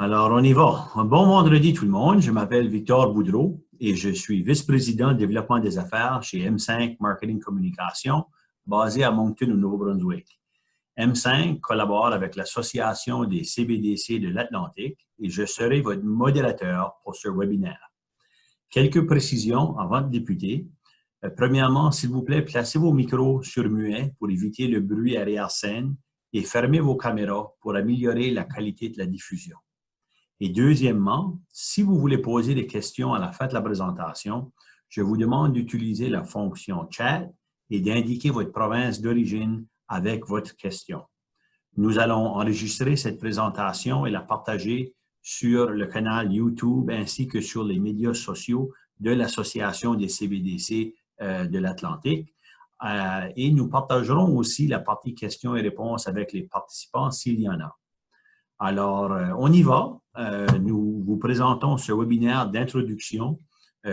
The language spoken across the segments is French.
Alors, on y va. Un bon vendredi tout le monde. Je m'appelle Victor Boudreau et je suis vice-président de développement des affaires chez M5 Marketing Communication, basé à Moncton, au Nouveau-Brunswick. M5 collabore avec l'Association des CBDC de l'Atlantique et je serai votre modérateur pour ce webinaire. Quelques précisions avant de débuter. Premièrement, s'il vous plaît, placez vos micros sur muet pour éviter le bruit arrière-scène et fermez vos caméras pour améliorer la qualité de la diffusion. Et deuxièmement, si vous voulez poser des questions à la fin de la présentation, je vous demande d'utiliser la fonction chat et d'indiquer votre province d'origine avec votre question. Nous allons enregistrer cette présentation et la partager sur le canal YouTube ainsi que sur les médias sociaux de l'Association des CBDC de l'Atlantique. Et nous partagerons aussi la partie questions et réponses avec les participants s'il y en a. Alors, on y va. Nous vous présentons ce webinaire d'introduction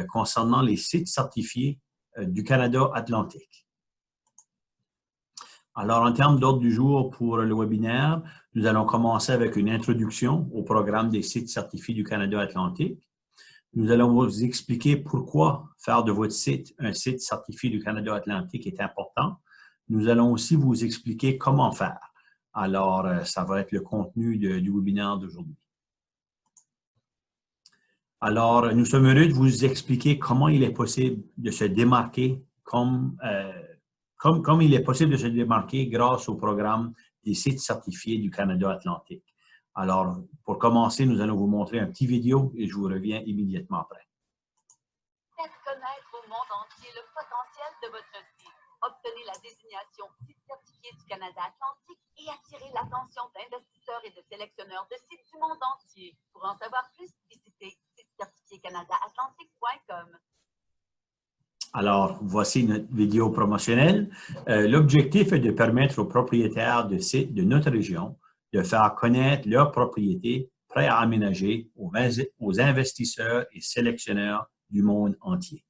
concernant les sites certifiés du Canada Atlantique. Alors, en termes d'ordre du jour pour le webinaire, nous allons commencer avec une introduction au programme des sites certifiés du Canada Atlantique. Nous allons vous expliquer pourquoi faire de votre site un site certifié du Canada Atlantique est important. Nous allons aussi vous expliquer comment faire. Alors, ça va être le contenu du webinaire d'aujourd'hui. Alors, nous sommes heureux de vous expliquer comment il est possible de se démarquer comme il est possible de se démarquer grâce au programme des sites certifiés du Canada Atlantique. Alors, pour commencer, nous allons vous montrer un petit vidéo et je vous reviens immédiatement après. Faites connaître au monde entier le potentiel de votre site. Obtenez la désignation site certifié du Canada Atlantique et attirez l'attention d'investisseurs et de sélectionneurs de sites du monde entier. Pour en savoir plus, visitez sitecertifiécanadaatlantique.com. Alors, voici notre vidéo promotionnelle. L'objectif est de permettre aux propriétaires de sites de notre région de faire connaître leurs propriétés prêts à aménager aux investisseurs et sélectionneurs du monde entier.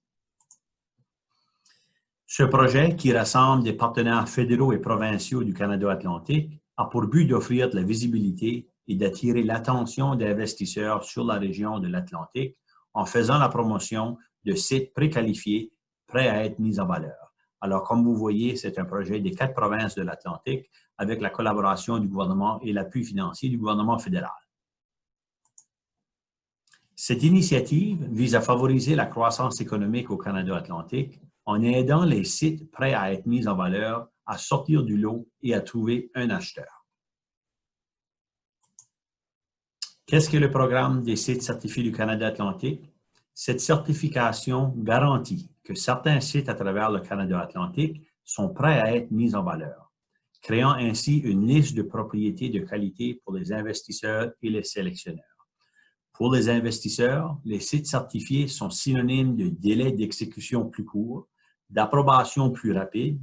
Ce projet, qui rassemble des partenaires fédéraux et provinciaux du Canada Atlantique, a pour but d'offrir de la visibilité et d'attirer l'attention d'investisseurs sur la région de l'Atlantique en faisant la promotion de sites préqualifiés prêts à être mis en valeur. Alors, comme vous voyez, c'est un projet des 4 provinces de l'Atlantique avec la collaboration du gouvernement et l'appui financier du gouvernement fédéral. Cette initiative vise à favoriser la croissance économique au Canada Atlantique en aidant les sites prêts à être mis en valeur à sortir du lot et à trouver un acheteur. Qu'est-ce que le programme des sites certifiés du Canada Atlantique? Cette certification garantit que certains sites à travers le Canada Atlantique sont prêts à être mis en valeur, créant ainsi une liste de propriétés de qualité pour les investisseurs et les sélectionneurs. Pour les investisseurs, les sites certifiés sont synonymes de délais d'exécution plus courts, d'approbation plus rapide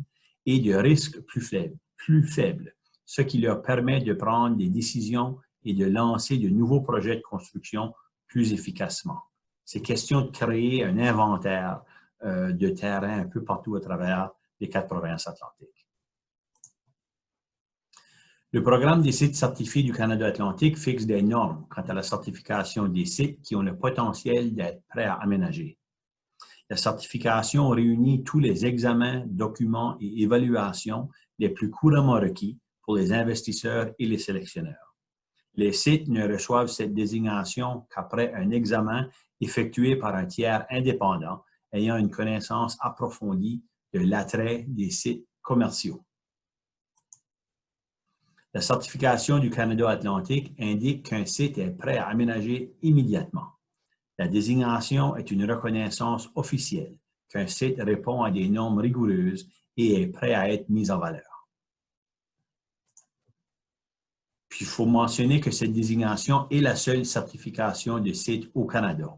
et de risques plus faibles, ce qui leur permet de prendre des décisions et de lancer de nouveaux projets de construction plus efficacement. C'est question de créer un inventaire de terrain un peu partout à travers les 4 provinces atlantiques. Le programme des sites certifiés du Canada Atlantique fixe des normes quant à la certification des sites qui ont le potentiel d'être prêts à aménager. La certification réunit tous les examens, documents et évaluations les plus couramment requis pour les investisseurs et les sélectionneurs. Les sites ne reçoivent cette désignation qu'après un examen effectué par un tiers indépendant ayant une connaissance approfondie de l'attrait des sites commerciaux. La certification du Canada Atlantique indique qu'un site est prêt à aménager immédiatement. La désignation est une reconnaissance officielle qu'un site répond à des normes rigoureuses et est prêt à être mis en valeur. Puis, il faut mentionner que cette désignation est la seule certification de site au Canada,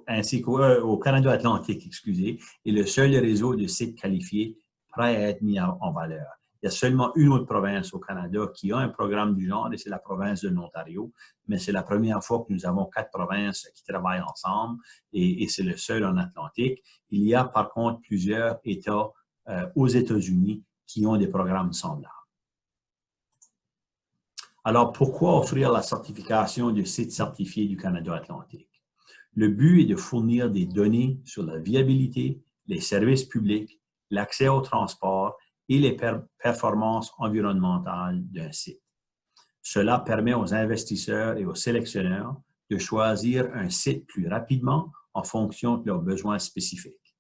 ainsi qu'au Canada Atlantique, excusez, et le seul réseau de sites qualifiés prêts à être mis en valeur. Il y a seulement une autre province au Canada qui a un programme du genre et c'est la province de l'Ontario, mais c'est la première fois que nous avons 4 provinces qui travaillent ensemble et c'est le seul en Atlantique. Il y a par contre plusieurs États aux États-Unis qui ont des programmes semblables. Alors, pourquoi offrir la certification de site certifié du Canada Atlantique? Le but est de fournir des données sur la viabilité, les services publics, l'accès au transport et les performances environnementales d'un site. Cela permet aux investisseurs et aux sélectionneurs de choisir un site plus rapidement en fonction de leurs besoins spécifiques.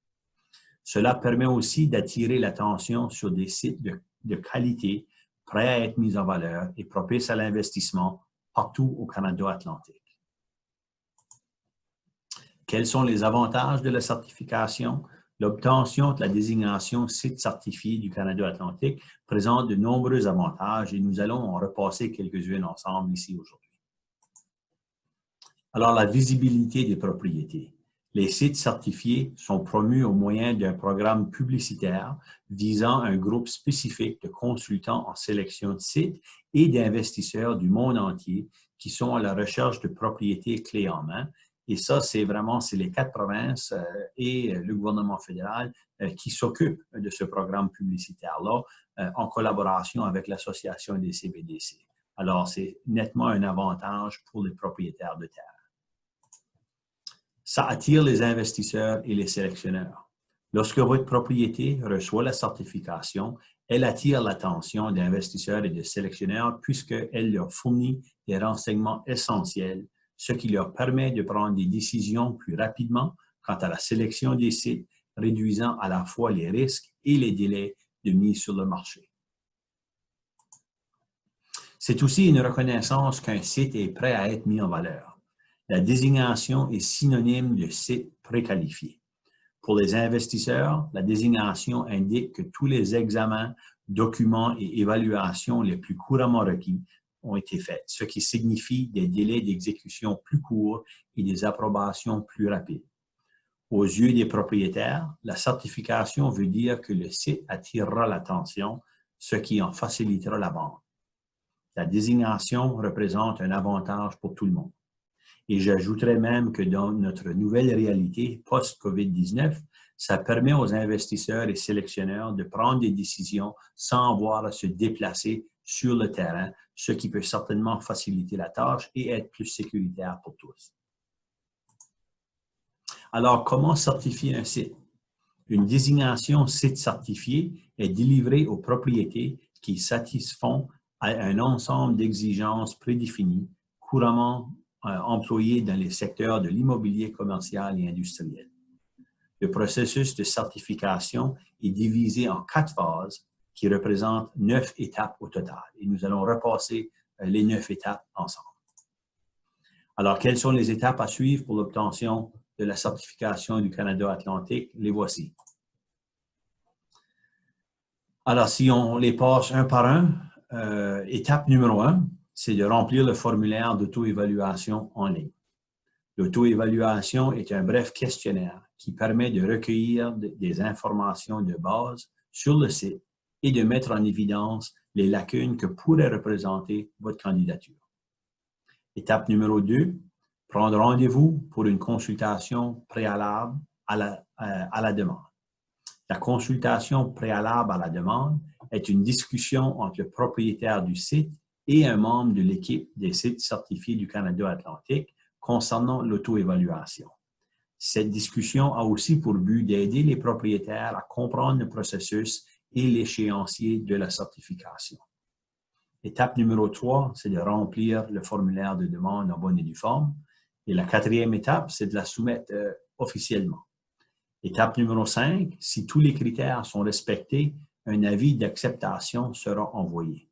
Cela permet aussi d'attirer l'attention sur des sites de qualité prêts à être mis en valeur et propices à l'investissement partout au Canada Atlantique. Quels sont les avantages de la certification? L'obtention de la désignation site certifié du Canada Atlantique présente de nombreux avantages et nous allons en repasser quelques-unes ensemble ici aujourd'hui. Alors, la visibilité des propriétés. Les sites certifiés sont promus au moyen d'un programme publicitaire visant un groupe spécifique de consultants en sélection de sites et d'investisseurs du monde entier qui sont à la recherche de propriétés clés en main. Et ça, c'est les 4 provinces et le gouvernement fédéral qui s'occupent de ce programme publicitaire-là en collaboration avec l'Association des CBDC. Alors, c'est nettement un avantage pour les propriétaires de terre. Ça attire les investisseurs et les sélectionneurs. Lorsque votre propriété reçoit la certification, elle attire l'attention d'investisseurs et de sélectionneurs puisqu'elle leur fournit des renseignements essentiels, ce qui leur permet de prendre des décisions plus rapidement quant à la sélection des sites, réduisant à la fois les risques et les délais de mise sur le marché. C'est aussi une reconnaissance qu'un site est prêt à être mis en valeur. La désignation est synonyme de site préqualifié. Pour les investisseurs, la désignation indique que tous les examens, documents et évaluations les plus couramment requis ont été faits, ce qui signifie des délais d'exécution plus courts et des approbations plus rapides. Aux yeux des propriétaires, la certification veut dire que le site attirera l'attention, ce qui en facilitera la vente. La désignation représente un avantage pour tout le monde. Et j'ajouterais même que dans notre nouvelle réalité post-COVID-19, ça permet aux investisseurs et sélectionneurs de prendre des décisions sans avoir à se déplacer sur le terrain, ce qui peut certainement faciliter la tâche et être plus sécuritaire pour tous. Alors, comment certifier un site? Une désignation site certifié est délivrée aux propriétés qui satisfont à un ensemble d'exigences prédéfinies, couramment employés dans les secteurs de l'immobilier commercial et industriel. Le processus de certification est divisé en 4 phases qui représentent 9 étapes au total. Et nous allons repasser les 9 étapes ensemble. Alors, quelles sont les étapes à suivre pour l'obtention de la certification du Canada Atlantique? Les voici. Alors, si on les passe un par un, étape numéro 1, c'est de remplir le formulaire d'auto-évaluation en ligne. L'auto-évaluation est un bref questionnaire qui permet de recueillir des informations de base sur le site et de mettre en évidence les lacunes que pourrait représenter votre candidature. Étape numéro 2, prendre rendez-vous pour une consultation préalable à la demande. La consultation préalable à la demande est une discussion entre le propriétaire du site et un membre de l'équipe des sites certifiés du Canada Atlantique concernant l'auto-évaluation. Cette discussion a aussi pour but d'aider les propriétaires à comprendre le processus et l'échéancier de la certification. Étape numéro 3, c'est de remplir le formulaire de demande en bonne et due forme. Et la 4e étape, c'est de la soumettre officiellement. Étape numéro 5, si tous les critères sont respectés, un avis d'acceptation sera envoyé.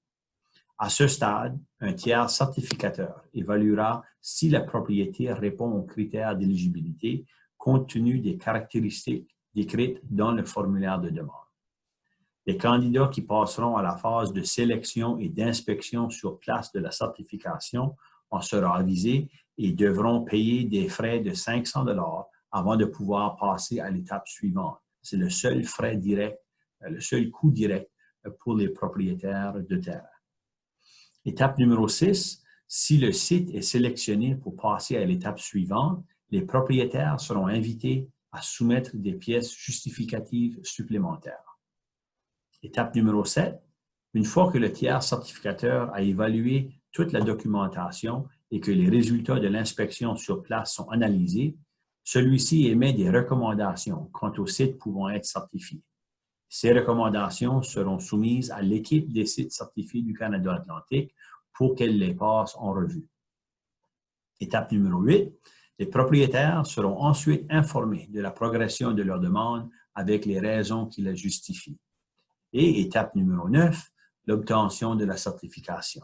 À ce stade, un tiers certificateur évaluera si la propriété répond aux critères d'éligibilité compte tenu des caractéristiques décrites dans le formulaire de demande. Les candidats qui passeront à la phase de sélection et d'inspection sur place de la certification en seront avisés et devront payer des frais de 500 $ avant de pouvoir passer à l'étape suivante. C'est le seul frais direct, le seul coût direct pour les propriétaires de terrain. Étape numéro 6, si le site est sélectionné pour passer à l'étape suivante, les propriétaires seront invités à soumettre des pièces justificatives supplémentaires. Étape numéro 7, une fois que le tiers certificateur a évalué toute la documentation et que les résultats de l'inspection sur place sont analysés, celui-ci émet des recommandations quant aux sites pouvant être certifiés. Ces recommandations seront soumises à l'équipe des sites certifiés du Canada Atlantique pour qu'elle les passe en revue. Étape numéro 8, les propriétaires seront ensuite informés de la progression de leur demande avec les raisons qui la justifient. Et étape numéro 9, l'obtention de la certification.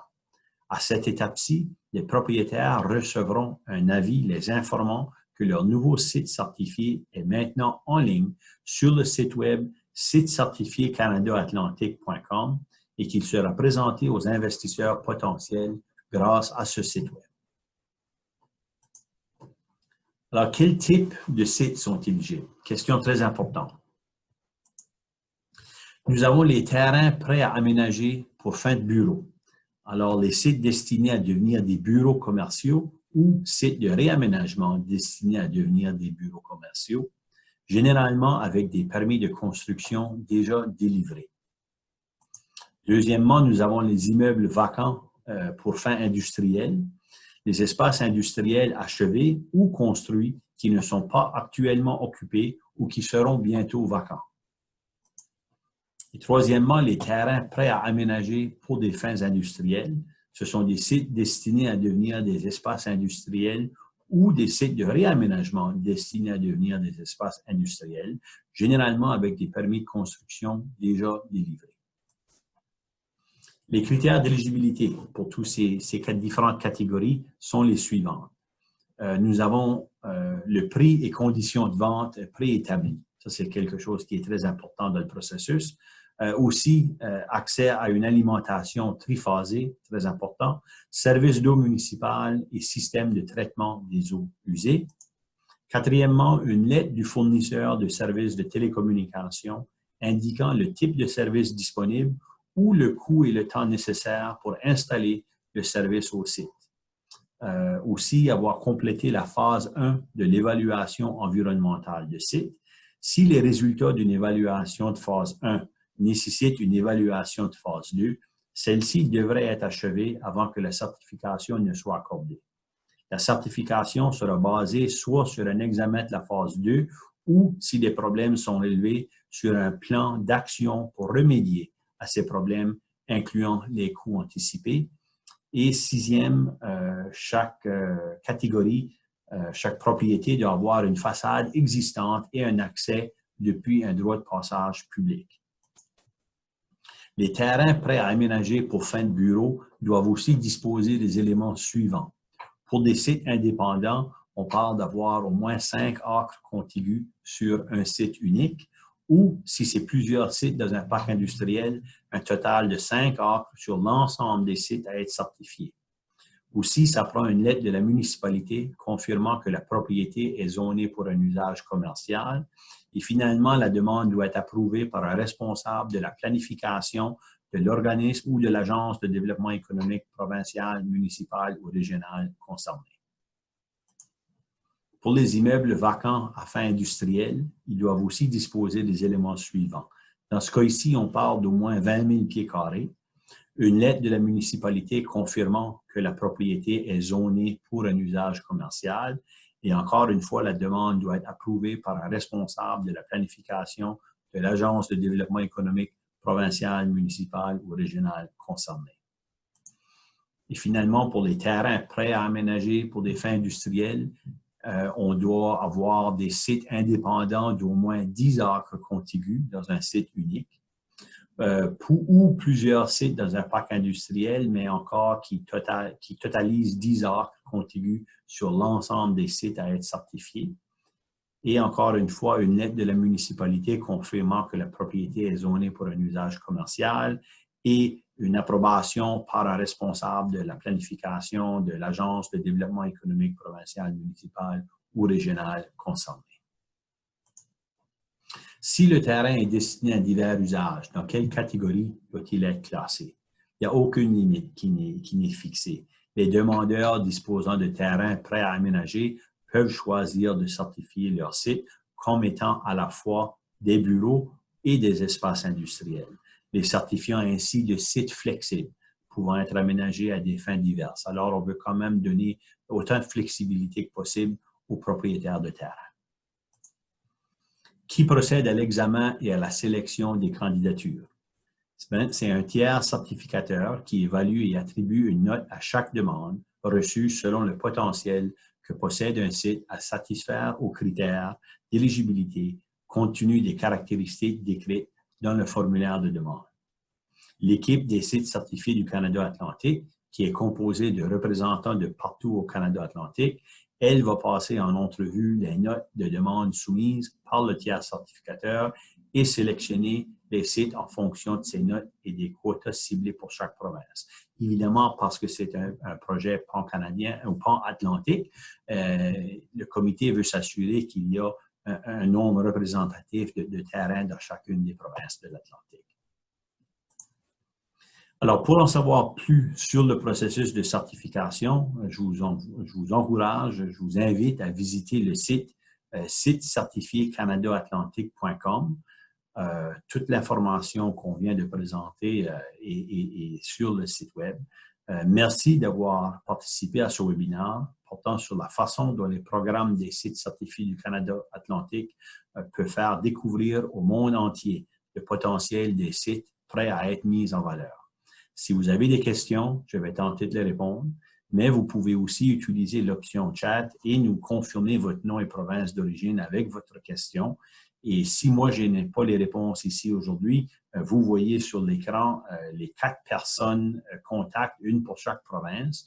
À cette étape-ci, les propriétaires recevront un avis les informant que leur nouveau site certifié est maintenant en ligne sur le site web sitecertifiécanadaatlantique.com et qu'il sera présenté aux investisseurs potentiels grâce à ce site web. Alors, quel type de sites sont éligibles? Question très importante. Nous avons les terrains prêts à aménager pour fin de bureau. Alors, les sites destinés à devenir des bureaux commerciaux ou sites de réaménagement destinés à devenir des bureaux commerciaux, généralement avec des permis de construction déjà délivrés. Deuxièmement, nous avons les immeubles vacants pour fin industrielle, les espaces industriels achevés ou construits qui ne sont pas actuellement occupés ou qui seront bientôt vacants. Et troisièmement, les terrains prêts à aménager pour des fins industrielles. Ce sont des sites destinés à devenir des espaces industriels ou des sites de réaménagement destinés à devenir des espaces industriels, généralement avec des permis de construction déjà délivrés. Les critères d'éligibilité pour toutes ces différentes catégories sont les suivantes. Nous avons le prix et conditions de vente préétablis. Ça, c'est quelque chose qui est très important dans le processus. Aussi, accès à une alimentation triphasée, très important, service d'eau municipale et système de traitement des eaux usées. Quatrièmement, une lettre du fournisseur de services de télécommunication indiquant le type de service disponible ou le coût et le temps nécessaires pour installer le service au site. Aussi, avoir complété la phase 1 de l'évaluation environnementale de site. Si les résultats d'une évaluation de phase 1 nécessitent une évaluation de phase 2, celle-ci devrait être achevée avant que la certification ne soit accordée. La certification sera basée soit sur un examen de la phase 2 ou, si des problèmes sont relevés, sur un plan d'action pour remédier à ces problèmes, incluant les coûts anticipés. Et sixième, chaque catégorie, chaque propriété doit avoir une façade existante et un accès depuis un droit de passage public. Les terrains prêts à aménager pour fin de bureau doivent aussi disposer des éléments suivants. Pour des sites indépendants, on parle d'avoir au moins 5 acres contigus sur un site unique ou, si c'est plusieurs sites dans un parc industriel, un total de 5 acres sur l'ensemble des sites à être certifiés. Aussi, ça prend une lettre de la municipalité confirmant que la propriété est zonée pour un usage commercial. Et finalement, la demande doit être approuvée par un responsable de la planification de l'organisme ou de l'agence de développement économique provincial, municipal ou régional concerné. Pour les immeubles vacants à fin industrielle, ils doivent aussi disposer des éléments suivants. Dans ce cas ici, on parle d'au moins 20 000 pieds carrés, une lettre de la municipalité confirmant que la propriété est zonée pour un usage commercial et encore une fois, la demande doit être approuvée par un responsable de la planification de l'agence de développement économique provincial, municipal ou régional concerné. Et finalement, pour les terrains prêts à aménager pour des fins industrielles, on doit avoir des sites indépendants d'au moins 10 acres contigus dans un site unique ou plusieurs sites dans un parc industriel, mais encore qui totalisent 10 acres contigus sur l'ensemble des sites à être certifiés. Et encore une fois, une lettre de la municipalité confirmant que la propriété est zonée pour un usage commercial et une approbation par un responsable de la planification de l'agence de développement économique provincial, municipal ou régional concerné. Si le terrain est destiné à divers usages, dans quelle catégorie doit-il être classé? Il n'y a aucune limite qui n'est fixée. Les demandeurs disposant de terrains prêts à aménager peuvent choisir de certifier leur site comme étant à la fois des bureaux et des espaces industriels, les certifiant ainsi de sites flexibles pouvant être aménagés à des fins diverses. Alors, on veut quand même donner autant de flexibilité que possible aux propriétaires de terrain. Qui procède à l'examen et à la sélection des candidatures? C'est un tiers certificateur qui évalue et attribue une note à chaque demande reçue selon le potentiel que possède un site à satisfaire aux critères d'éligibilité compte tenu des caractéristiques décrites dans le formulaire de demande. L'équipe des sites certifiés du Canada Atlantique, qui est composée de représentants de partout au Canada Atlantique, elle va passer en entrevue les notes de demande soumises par le tiers certificateur et sélectionner les sites en fonction de ces notes et des quotas ciblés pour chaque province. Évidemment, parce que c'est un projet pan-canadien ou pan-atlantique, le comité veut s'assurer qu'il y a un nombre représentatif de terrains dans chacune des provinces de l'Atlantique. Alors, pour en savoir plus sur le processus de certification, je vous encourage, je vous invite à visiter le site certifié-canada-atlantique.com. Toute l'information qu'on vient de présenter est sur le site web. Merci d'avoir participé à ce webinaire portant sur la façon dont les programmes des sites certifiés du Canada Atlantique peuvent faire découvrir au monde entier le potentiel des sites prêts à être mis en valeur. Si vous avez des questions, je vais tenter de les répondre, mais vous pouvez aussi utiliser l'option chat et nous confirmer votre nom et province d'origine avec votre question. Et si moi, je n'ai pas les réponses ici aujourd'hui, vous voyez sur l'écran les 4 personnes contacts, une pour chaque province,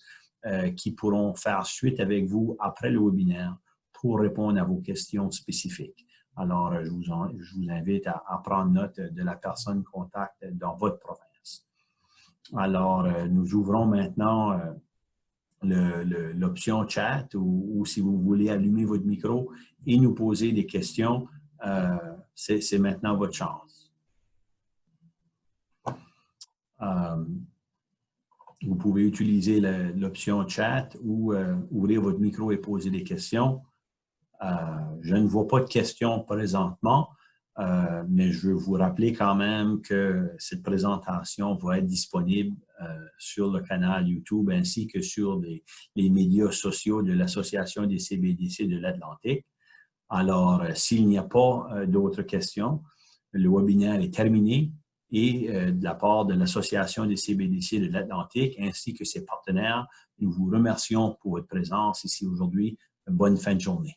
qui pourront faire suite avec vous après le webinaire pour répondre à vos questions spécifiques. Alors, je vous invite à prendre note de la personne contact dans votre province. Alors, nous ouvrons maintenant l'option chat ou si vous voulez allumer votre micro et nous poser des questions, c'est maintenant votre chance. Vous pouvez utiliser l'option chat ou ouvrir votre micro et poser des questions. Je ne vois pas de questions présentement. Mais je veux vous rappeler quand même que cette présentation va être disponible sur le canal YouTube ainsi que sur les médias sociaux de l'Association des CBDC de l'Atlantique. Alors, s'il n'y a pas d'autres questions, le webinaire est terminé et de la part de l'Association des CBDC de l'Atlantique ainsi que ses partenaires, nous vous remercions pour votre présence ici aujourd'hui. Bonne fin de journée.